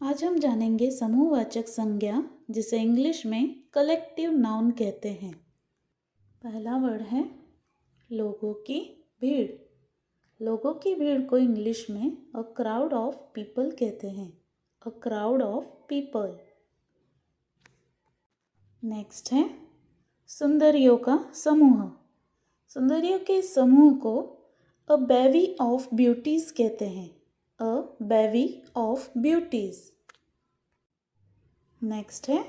आज हम जानेंगे समूहवाचक संज्ञा जिसे इंग्लिश में कलेक्टिव नाउन कहते हैं। पहला वर्ड है लोगों की भीड़। लोगों की भीड़ को इंग्लिश में अ क्राउड ऑफ पीपल कहते हैं। A crowd of people. Next है सुंदरियों का समूह। सुंदरियों के समूह को अ बेवी ऑफ ब्यूटीज कहते हैं। अ बेवी ऑफ ब्यूटीज। नेक्स्ट है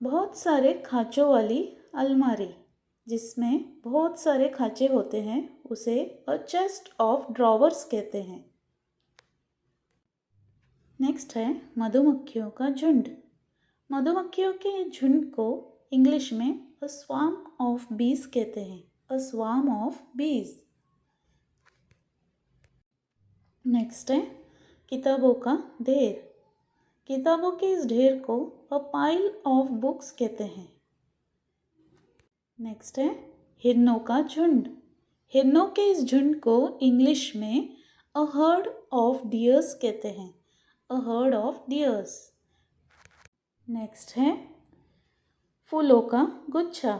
बहुत सारे खाँचों वाली अलमारी। जिसमें बहुत सारे खाँचे होते हैं उसे अ चेस्ट ऑफ ड्रॉवर्स कहते हैं। नेक्स्ट है मधुमक्खियों का झुंड। मधुमक्खियों के झुंड को इंग्लिश में अ स्वार्म ऑफ बीज कहते हैं। अ स्वार्म ऑफ बीज। नेक्स्ट है किताबों का ढेर। किताबों के इस ढेर को अ पाइल ऑफ बुक्स कहते हैं। नेक्स्ट है हिरनों का झुंड। हिरनों के इस झुंड को इंग्लिश में अ हर्ड ऑफ डियर्स कहते हैं। A herd of dears. Next है फूलों का गुच्छा।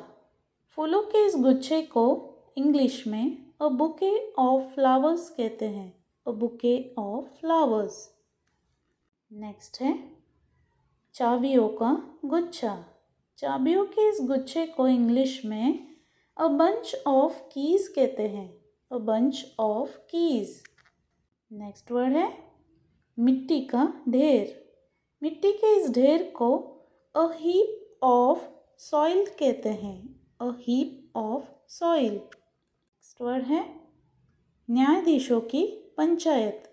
फूलों के इस गुच्छे को इंग्लिश में अ बुके ऑफ फ्लावर्स कहते हैं। A bouquet of flowers. Next है चाबियों का गुच्छा। चाबियों के इस गुच्छे को इंग्लिश में अ बंच ऑफ कीज कहते हैं। A bunch of keys. Next word है मिट्टी का ढेर। मिट्टी के इस ढेर को अ हीप ऑफ सॉइल कहते हैं। A heap of soil. Next word है न्यायाधीशों की पंचायत।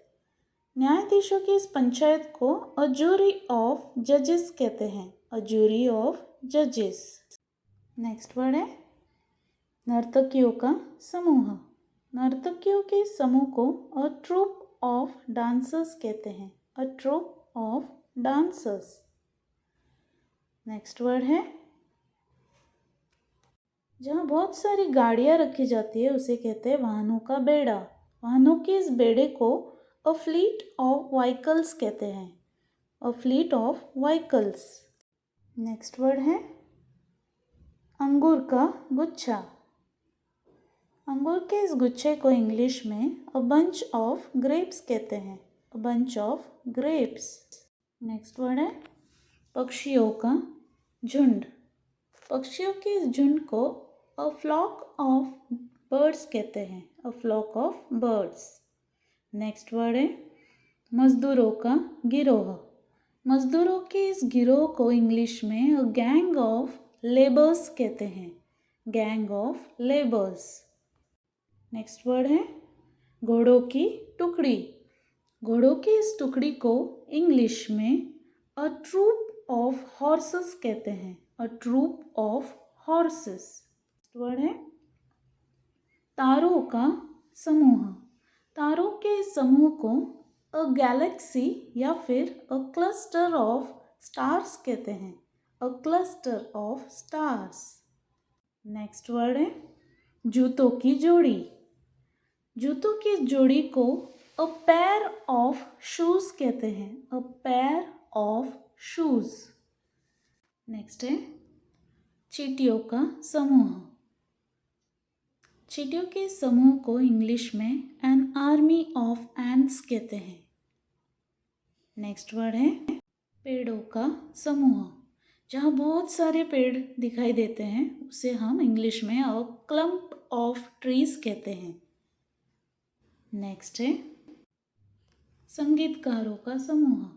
न्यायाधीशों की इस पंचायत को अ जूरी ऑफ जजेस कहते हैं। अ जूरी ऑफ जजेस। नेक्स्ट वर्ड है नर्तकियों का समूह। नर्तकियों के समूह को अ ट्रूप ऑफ डांसर्स कहते हैं। A troop of dancers. Next word है जहाँ बहुत सारी गाड़ियाँ रखी जाती है उसे कहते हैं वाहनों का बेड़ा। वाहनों के इस बेड़े को अ फ्लीट ऑफ व्हीकल्स कहते हैं। A fleet of vehicles. Next word है अंगूर का गुच्छा। अंगूर के इस गुच्छे को इंग्लिश में अ बंच ऑफ ग्रेप्स कहते हैं। A bunch of grapes. Next word है पक्षियों का झुंड। पक्षियों के इस झुंड को अ फ्लॉक ऑफ बर्ड्स कहते हैं। A flock of birds. Next word है मजदूरों का गिरोह। मजदूरों के इस गिरोह को इंग्लिश में अ गैंग ऑफ लेबर्स कहते हैं। Gang of labours. Next word है घोड़ों की टुकड़ी। घोड़ों की इस टुकड़ी को इंग्लिश में अ ट्रूप ऑफ हॉर्सेस कहते हैं। A troop of horses. Next word है तारों का समूह। तारों के इस समूह को अ गैलेक्सी या फिर अ क्लस्टर ऑफ स्टार्स कहते हैं। A cluster of stars. Next word है जूतों की जोड़ी। जूतों की जोड़ी को अ पेयर ऑफ शूज कहते हैं। A pair of shoes. Next है चींटियों का समूह। चींटियों के समूह को इंग्लिश में एन आर्मी ऑफ एंट्स कहते हैं। नेक्स्ट वर्ड है पेड़ों का समूह। जहाँ बहुत सारे पेड़ दिखाई देते हैं उसे हम इंग्लिश में अ क्लम्प ऑफ ट्रीज कहते हैं। नेक्स्ट है संगीतकारों का समूह।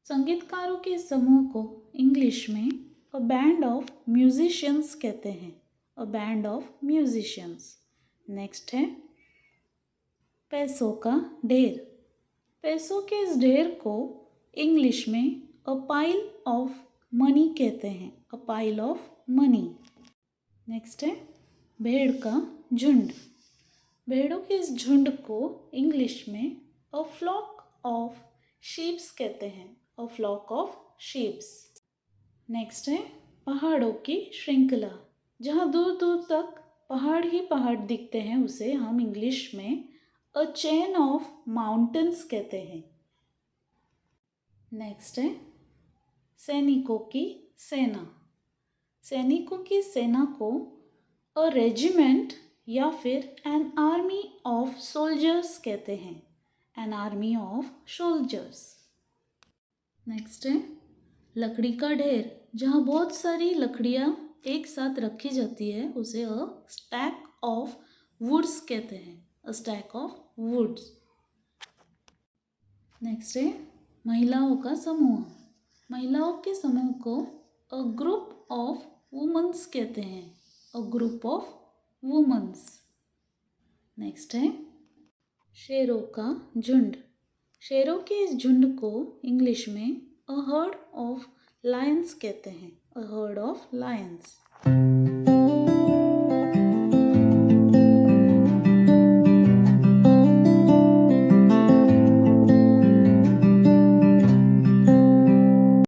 संगीतकारों के समूह को इंग्लिश में अ बैंड ऑफ म्यूजिशियंस कहते हैं। A band of musicians. Next है पैसों का ढेर। पैसों के इस ढेर को इंग्लिश में अ पाइल ऑफ मनी कहते हैं। A pile of money. Next है भेड़ का झुंड। भेड़ों के इस झुंड को इंग्लिश में अ फ्लॉक ऑफ शीप्स कहते हैं। A flock of sheeps. Next है पहाड़ों की श्रृंखला। जहाँ दूर दूर तक पहाड़ ही पहाड़ दिखते हैं उसे हम इंग्लिश में अ चेन ऑफ माउंटेन्स कहते हैं। नेक्स्ट है सैनिकों की सेना। सैनिकों की सेना को अ रेजिमेंट या फिर एन आर्मी ऑफ सोल्जर्स कहते हैं। An army of soldiers. Next है लकड़ी का ढेर। जहाँ बहुत सारी लकड़ियाँ एक साथ रखी जाती है उसे अ स्टैक ऑफ वुड्स कहते हैं। A stack of woods. Next है महिलाओं का समूह। महिलाओं के समूह को अ ग्रुप ऑफ वुमेन्स कहते हैं। A group of womens. Next है शेरों का झुंड। शेरों के इस झुंड को इंग्लिश में अ हर्ड ऑफ लायंस कहते हैं। A herd of Lions.